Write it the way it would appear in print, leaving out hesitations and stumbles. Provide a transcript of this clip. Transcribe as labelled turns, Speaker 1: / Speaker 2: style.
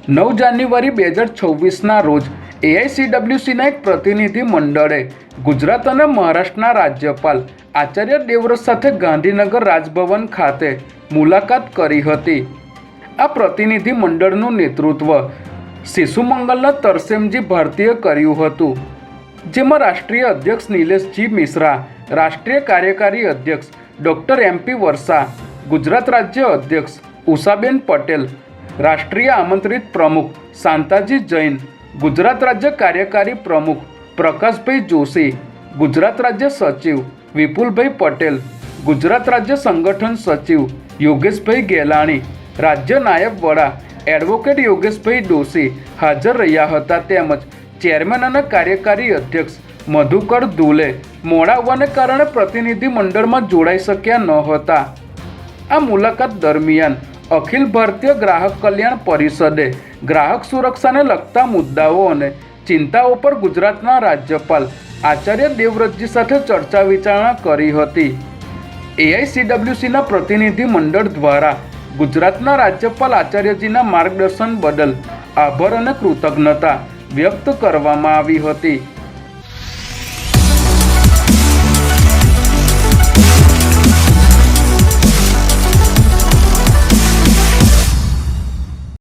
Speaker 1: 9 જાન્યુઆરી 2026ના રોજ એઆઈસીડબ્લ્યુસીના એક પ્રતિનિધિ મંડળે ગુજરાત અને મહારાષ્ટ્રના રાજ્યપાલ આચાર્ય દેવવ્રત સાથે ગાંધીનગર રાજભવન ખાતે મુલાકાત કરી હતી। આ પ્રતિનિધિ મંડળનું નેતૃત્વ શિશુમંગલના તરસેમજી ભારતીએ કર્યું હતું, જેમાં રાષ્ટ્રીય અધ્યક્ષ નિલેશજી મિશ્રા, રાષ્ટ્રીય કાર્યકારી અધ્યક્ષ ડૉક્ટર એમપી વર્ષા, ગુજરાત રાજ્ય અધ્યક્ષ ઉષાબેન પટેલ, રાષ્ટ્રીય આમંત્રિત પ્રમુખ શાંતાજી જૈન, ગુજરાત રાજ્ય કાર્યકારી પ્રમુખ પ્રકાશભાઈ જોશી, ગુજરાત રાજ્ય સચિવ વિપુલભાઈ પટેલ, ગુજરાત રાજ્ય સંગઠન સચિવ યોગેશભાઈ ગેલાણી, રાજ્ય નાયબ વડા એડવોકેટ યોગેશભાઈ દોશી હાજર રહ્યા હતા। તેમજ ચેરમેન અને કાર્યકારી અધ્યક્ષ મધુકર ધુલે મોડા હોવાને કારણે પ્રતિનિધિ મંડળમાં જોડાઈ શક્યા ન હતા। આ મુલાકાત દરમિયાન અખિલ ભારતીય ગ્રાહક કલ્યાણ પરિષદે ગ્રાહક સુરક્ષાને લગતા મુદ્દાઓ અને ચિંતાઓ પર ગુજરાતના રાજ્યપાલ આચાર્ય દેવવ્રતજી સાથે ચર્ચા વિચારણા કરી હતી। એઆઈસીડબ્લ્યુસીના પ્રતિનિધિ મંડળ દ્વારા ગુજરાતના રાજ્યપાલ આચાર્યજીના માર્ગદર્શન બદલ આભાર અને કૃતજ્ઞતા વ્યક્ત કરવામાં આવી હતી।